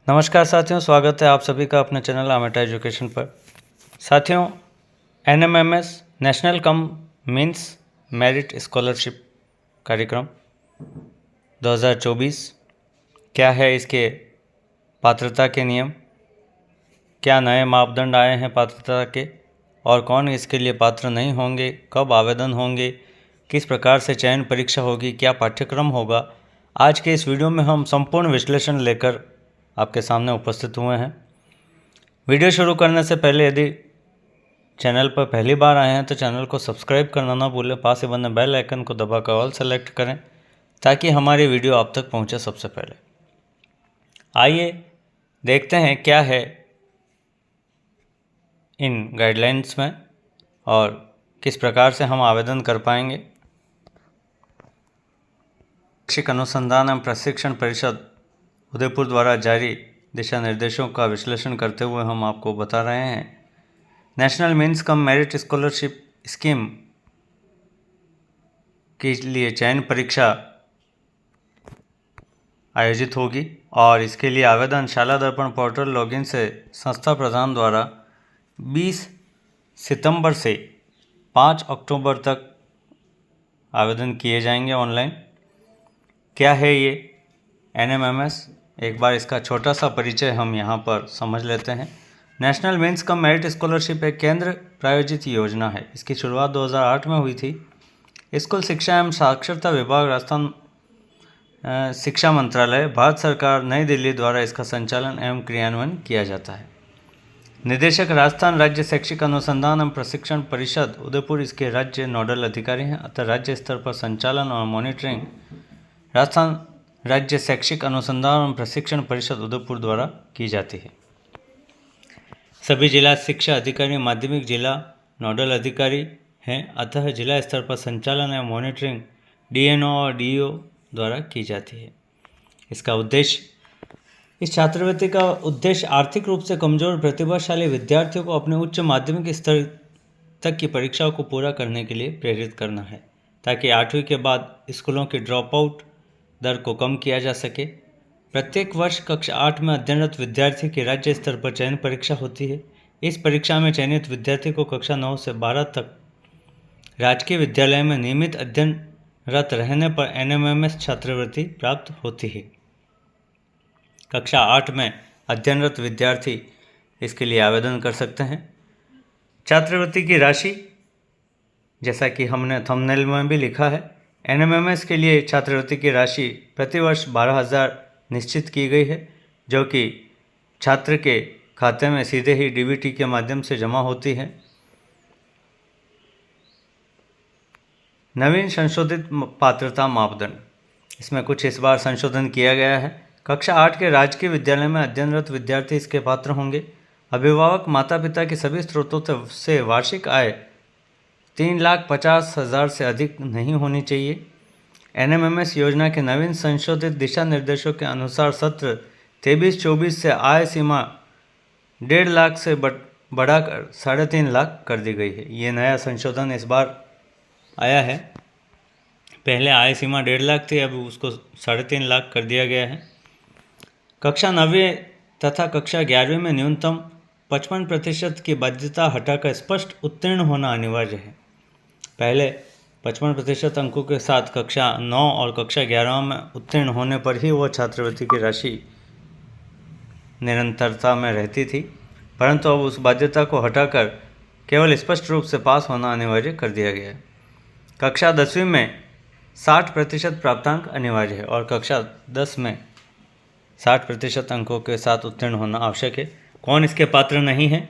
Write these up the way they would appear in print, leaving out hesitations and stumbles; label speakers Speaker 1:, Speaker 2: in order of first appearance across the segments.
Speaker 1: नमस्कार साथियों, स्वागत है आप सभी का अपने चैनल आमेटा एजुकेशन पर। साथियों, NMMS national come means merit scholarship कार्यक्रम 2024 क्या है, इसके पात्रता के नियम, क्या नए मापदंड आए हैं पात्रता के और कौन इसके लिए पात्र नहीं होंगे, कब आवेदन होंगे, किस प्रकार से चयन परीक्षा होगी, क्या पाठ्यक्रम होगा। आज के इस वीडियो में हम संपूर्ण विश्लेषण लेकर आपके सामने उपस्थित हुए हैं। वीडियो शुरू करने से पहले यदि चैनल पर पहली बार आए हैं तो चैनल को सब्सक्राइब करना ना भूलें, पास ही बने बेल आइकन को दबाकर ऑल सेलेक्ट करें ताकि हमारी वीडियो आप तक पहुंचे सबसे पहले। आइए देखते हैं क्या है इन गाइडलाइंस में और किस प्रकार से हम आवेदन कर पाएंगे। शैक्षिक अनुसंधान एवं प्रशिक्षण परिषद उदयपुर द्वारा जारी दिशा निर्देशों का विश्लेषण करते हुए हम आपको बता रहे हैं। National means cum merit scholarship scheme के लिए चयन परीक्षा आयोजित होगी और इसके लिए आवेदन शाला दर्पण पोर्टल लॉगिन से संस्था प्रधान द्वारा 20 सितंबर से 5 अक्टूबर तक आवेदन किए जाएंगे ऑनलाइन। क्या है ये NMMS, एक बार इसका छोटा सा परिचय हम यहाँ पर समझ लेते हैं। National means cum merit scholarship एक केंद्र प्रायोजित योजना है। इसकी शुरुआत 2008 में हुई थी। स्कूल शिक्षा एवं साक्षरता विभाग, राजस्थान शिक्षा मंत्रालय, भारत सरकार, नई दिल्ली द्वारा इसका संचालन एवं क्रियान्वयन किया जाता है। निदेशक राजस्थान राज्य शैक्षिक अनुसंधान एवं प्रशिक्षण परिषद उदयपुर इसके राज्य नोडल अधिकारी हैं। अतः राज्य स्तर पर संचालन और मॉनिटरिंग राजस्थान राज्य शैक्षिक अनुसंधान एवं प्रशिक्षण परिषद उदयपुर द्वारा की जाती है। सभी जिला शिक्षा अधिकारी माध्यमिक जिला नोडल अधिकारी हैं। अतः जिला स्तर पर संचालन एवं मॉनिटरिंग DNO और DEO द्वारा की जाती है। इसका उद्देश्य, इस छात्रवृत्ति का उद्देश्य आर्थिक रूप से कमजोर प्रतिभाशाली विद्यार्थियों को अपने उच्च माध्यमिक स्तर तक की परीक्षाओं को पूरा करने के लिए प्रेरित करना है, ताकि 8वीं के बाद स्कूलों की ड्रॉप आउट दर को कम किया जा सके। प्रत्येक वर्ष कक्षा 8 में अध्ययनरत विद्यार्थी की राज्य स्तर पर चयन परीक्षा होती है। इस परीक्षा में चयनित विद्यार्थी को कक्षा 9 से 12 तक राजकीय विद्यालय में नियमित अध्ययनरत रहने पर NMMS छात्रवृत्ति प्राप्त होती है। कक्षा 8 में अध्ययनरत विद्यार्थी इसके लिए आवेदन कर सकते हैं। छात्रवृत्ति की राशि, जैसा कि हमने थंबनेल में भी लिखा है, NMMS के लिए छात्रवृत्ति की राशि प्रतिवर्ष 12,000 निश्चित की गई है, जो कि छात्र के खाते में सीधे ही DBT के माध्यम से जमा होती है। नवीन संशोधित पात्रता मापदंड, इसमें कुछ इस बार संशोधन किया गया है। कक्षा 8 के राजकीय विद्यालय में अध्ययनरत विद्यार्थी इसके पात्र होंगे। अभिभावक माता पिता की सभी स्रोतों से वार्षिक आय 3,50,000 से अधिक नहीं होनी चाहिए। NMMS योजना के नवीन संशोधित दिशा निर्देशों के अनुसार सत्र 23-24 से आय सीमा 1.5 लाख से बढ़ाकर 3.5 लाख कर दी गई है। ये नया संशोधन इस बार आया है। पहले आय सीमा 1.5 लाख थी, अब उसको 3.5 लाख कर दिया गया है। कक्षा 9वीं तथा कक्षा 11वीं में न्यूनतम 55% की बाध्यता हटाकर स्पष्ट उत्तीर्ण होना अनिवार्य है। पहले 55% अंकों के साथ कक्षा 9 और कक्षा 11 में उत्तीर्ण होने पर ही वह छात्रवृत्ति की राशि निरंतरता में रहती थी, परंतु अब उस बाध्यता को हटाकर केवल स्पष्ट रूप से पास होना अनिवार्य कर दिया गया है। कक्षा 10वीं में 60% प्राप्तांक अनिवार्य है और कक्षा 10 में 60% अंकों के साथ उत्तीर्ण होना आवश्यक है। कौन इसके पात्र नहीं है?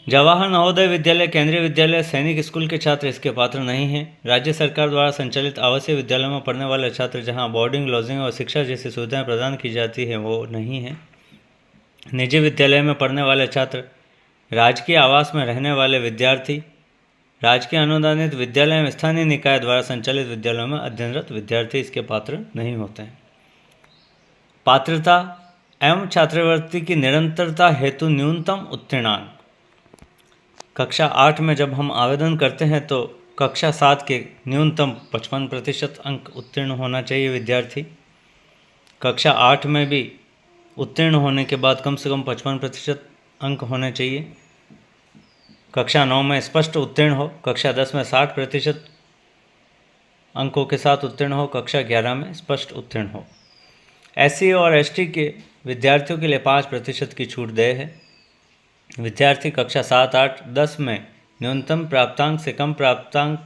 Speaker 1: जवाहर नवोदय विद्यालय, केंद्रीय विद्यालय, सैनिक स्कूल के छात्र इसके पात्र नहीं हैं। राज्य सरकार द्वारा संचालित आवासीय विद्यालयों में पढ़ने वाले छात्र, जहां बोर्डिंग, लॉजिंग और शिक्षा जैसी सुविधाएं प्रदान की जाती हैं, वो नहीं हैं। निजी विद्यालय में पढ़ने वाले छात्र, राजकीय आवास में रहने वाले विद्यार्थी, राजकीय अनुदानित विद्यालय एवं स्थानीय निकाय द्वारा संचालित विद्यालयों में अध्ययनरत विद्यार्थी इसके पात्र नहीं होते हैं। पात्रता एवं छात्रवृत्ति की निरंतरता हेतु न्यूनतम उत्तीर्णांक, कक्षा 8 में जब हम आवेदन करते हैं तो कक्षा 7 के न्यूनतम 55% अंक उत्तीर्ण होना चाहिए विद्यार्थी। कक्षा 8 में भी उत्तीर्ण होने के बाद कम से कम 55% अंक होने चाहिए। कक्षा 9 में स्पष्ट उत्तीर्ण हो, कक्षा 10 में 60% अंकों के साथ उत्तीर्ण हो, कक्षा 11 में स्पष्ट उत्तीर्ण हो। SC और ST के विद्यार्थियों के लिए 5% की छूट देय है। विद्यार्थी कक्षा 7, 8, 10 में न्यूनतम प्राप्तांक से कम प्राप्तांक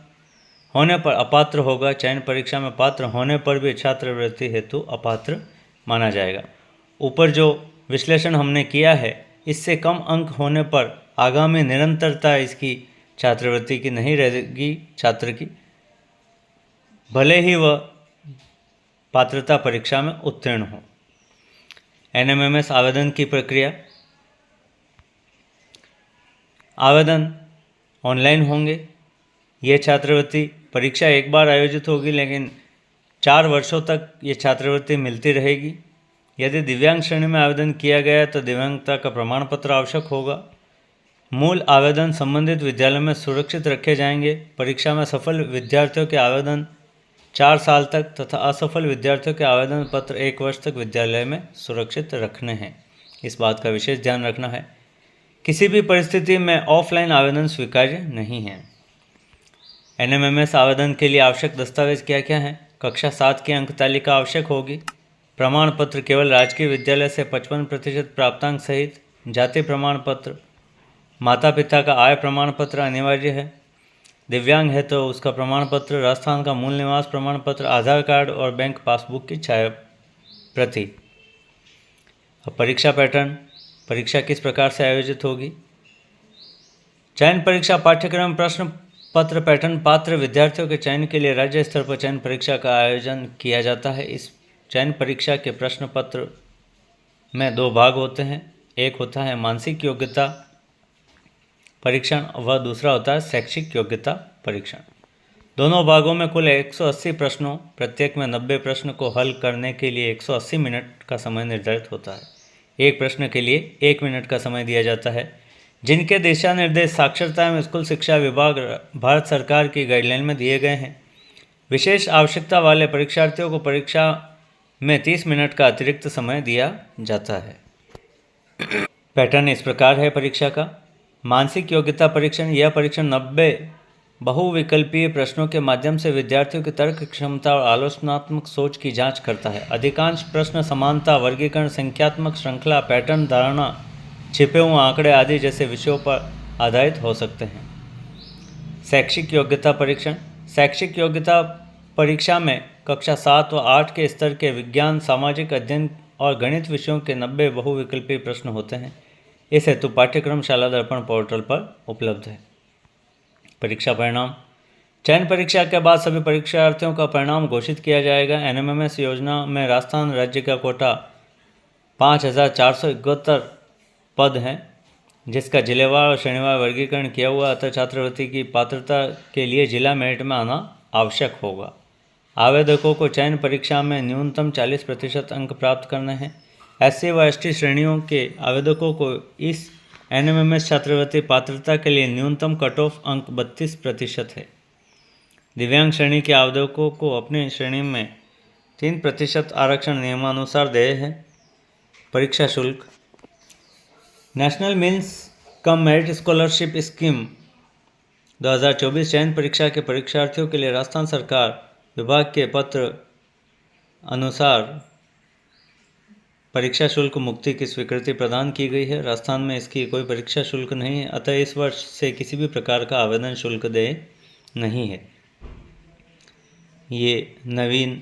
Speaker 1: होने पर अपात्र होगा। चयन परीक्षा में पात्र होने पर भी छात्रवृत्ति हेतु अपात्र माना जाएगा। ऊपर जो विश्लेषण हमने किया है, इससे कम अंक होने पर आगामी निरंतरता इसकी छात्रवृत्ति की नहीं रहेगी छात्र की, भले ही वह पात्रता परीक्षा में उत्तीर्ण हो। NMMS आवेदन की प्रक्रिया। आवेदन ऑनलाइन होंगे। ये छात्रवृत्ति परीक्षा एक बार आयोजित होगी, लेकिन 4 वर्षों तक ये छात्रवृत्ति मिलती रहेगी। यदि दिव्यांग श्रेणी में आवेदन किया गया तो दिव्यांगता का प्रमाण पत्र आवश्यक होगा। मूल आवेदन संबंधित विद्यालय में सुरक्षित रखे जाएंगे। परीक्षा में सफल विद्यार्थियों के आवेदन 4 साल तक तथा असफल विद्यार्थियों के आवेदन पत्र 1 वर्ष तक विद्यालय में सुरक्षित रखने हैं। इस बात का विशेष ध्यान रखना है। किसी भी परिस्थिति में ऑफलाइन आवेदन स्वीकार्य नहीं है। NMMS आवेदन के लिए आवश्यक दस्तावेज क्या क्या हैं? कक्षा 7 की अंक तालिका आवश्यक होगी। प्रमाण पत्र केवल राजकीय विद्यालय से 55% प्राप्तांक सहित। जाति प्रमाण पत्र, माता पिता का आय प्रमाण पत्र अनिवार्य है। दिव्यांग है तो उसका प्रमाण पत्र, राजस्थान का मूल निवास प्रमाण पत्र, आधार कार्ड और बैंक पासबुक की छाया प्रति। अब परीक्षा पैटर्न। परीक्षा किस प्रकार से आयोजित होगी? चयन परीक्षा पाठ्यक्रम प्रश्न पत्र पैटर्न। पात्र विद्यार्थियों के चयन के लिए राज्य स्तर पर चयन परीक्षा का आयोजन किया जाता है। इस चयन परीक्षा के प्रश्न पत्र में 2 भाग होते हैं। एक होता है मानसिक योग्यता परीक्षण, वह दूसरा होता है शैक्षिक योग्यता परीक्षण। दोनों भागों में कुल 180 प्रश्नों, प्रत्येक में 90 प्रश्न को हल करने के लिए 180 मिनट का समय निर्धारित होता है। एक प्रश्न के लिए 1 मिनट का समय दिया जाता है। जिनके दिशा निर्देश साक्षरता एवं स्कूल शिक्षा विभाग भारत सरकार की गाइडलाइन में दिए गए हैं। विशेष आवश्यकता वाले परीक्षार्थियों को परीक्षा में 30 मिनट का अतिरिक्त समय दिया जाता है। पैटर्न इस प्रकार है परीक्षा का। मानसिक योग्यता परीक्षण। यह परीक्षण 90 बहुविकल्पीय प्रश्नों के माध्यम से विद्यार्थियों की तर्क क्षमता और आलोचनात्मक सोच की जांच करता है। अधिकांश प्रश्न समानता, वर्गीकरण, संख्यात्मक श्रृंखला, पैटर्न धारणा, छिपे हुए आंकड़े आदि जैसे विषयों पर आधारित हो सकते हैं। शैक्षिक योग्यता परीक्षण। शैक्षिक योग्यता परीक्षा में कक्षा 7 व 8 के स्तर के विज्ञान, सामाजिक अध्ययन और गणित विषयों के 90 बहुविकल्पीय प्रश्न होते हैं। इस हेतु पाठ्यक्रम शाला दर्पण पोर्टल पर उपलब्ध है। परीक्षा परिणाम। चयन परीक्षा के बाद सभी परीक्षार्थियों का परिणाम घोषित किया जाएगा। NMMS योजना में राजस्थान राज्य का कोटा 5471 पद हैं, जिसका जिलेवार और श्रेणीवार वर्गीकरण किया हुआ, अतः छात्रवृत्ति की पात्रता के लिए जिला मेरिट में आना आवश्यक होगा। आवेदकों को चयन परीक्षा में न्यूनतम 40% अंक प्राप्त करने हैं। SC व ST श्रेणियों के आवेदकों को इस NMMS छात्रवृत्ति पात्रता के लिए न्यूनतम कट ऑफ अंक 32% है। दिव्यांग श्रेणी के आवेदकों को अपनी श्रेणी में 3% आरक्षण नियमानुसार देय है। परीक्षा शुल्क। National means cum merit scholarship scheme 2024 चयन परीक्षा के परीक्षार्थियों के लिए राजस्थान सरकार विभाग के पत्र अनुसार परीक्षा शुल्क मुक्ति की स्वीकृति प्रदान की गई है। राजस्थान में इसकी कोई परीक्षा शुल्क नहीं है, अतः इस वर्ष से किसी भी प्रकार का आवेदन शुल्क देय नहीं है। ये नवीन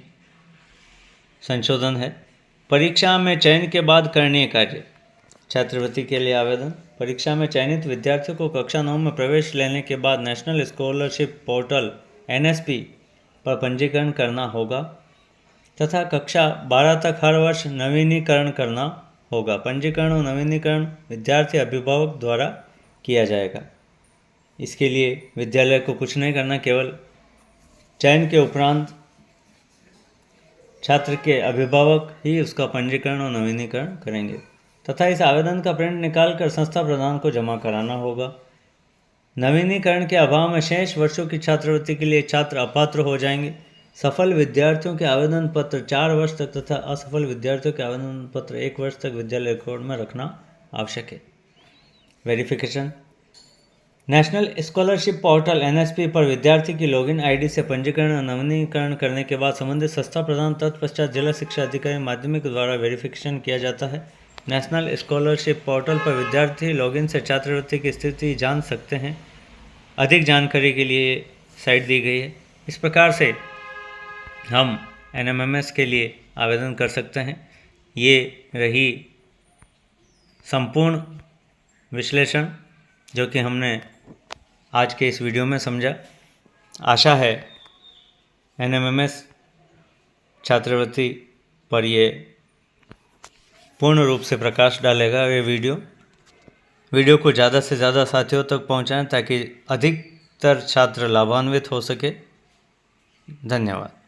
Speaker 1: संशोधन है। परीक्षा में चयन के बाद करणीय कार्य। छात्रवृत्ति के लिए आवेदन। परीक्षा में चयनित विद्यार्थियों को कक्षा 9 में प्रवेश लेने के बाद नेशनल स्कॉलरशिप पोर्टल NSP पर पंजीकरण करना होगा तथा कक्षा 12 तक हर वर्ष नवीनीकरण करना होगा। पंजीकरण और नवीनीकरण विद्यार्थी अभिभावक द्वारा किया जाएगा। इसके लिए विद्यालय को कुछ नहीं करना, केवल चयन के उपरांत छात्र के अभिभावक ही उसका पंजीकरण और नवीनीकरण करेंगे तथा इस आवेदन का प्रिंट निकालकर संस्था प्रधान को जमा कराना होगा। नवीनीकरण के अभाव में शेष वर्षों की छात्रवृत्ति के लिए छात्र अपात्र हो जाएंगे। सफल विद्यार्थियों के आवेदन पत्र 4 वर्ष तक तथा असफल विद्यार्थियों के आवेदन पत्र 1 वर्ष तक विद्यालय रिकॉर्ड में रखना आवश्यक है। Verification. National scholarship portal NSP पर विद्यार्थी की लॉगिन आईडी से पंजीकरण और नवीनीकरण करने के बाद संबंधित संस्था प्रधान तत्पश्चात जिला शिक्षा अधिकारी माध्यमिक द्वारा वेरिफिकेशन किया जाता है। नेशनल स्कॉलरशिप पोर्टल पर विद्यार्थी लॉगिन से छात्रवृत्ति की स्थिति जान सकते हैं। अधिक जानकारी के लिए साइट दी गई है। इस प्रकार से हम NMMS के लिए आवेदन कर सकते हैं। ये रही संपूर्ण विश्लेषण जो कि हमने आज के इस वीडियो में समझा। आशा है NMMS छात्रवृत्ति पर ये पूर्ण रूप से प्रकाश डालेगा। ये वीडियो को ज़्यादा से ज़्यादा साथियों तक पहुंचाएं ताकि अधिकतर छात्र लाभान्वित हो सके। धन्यवाद।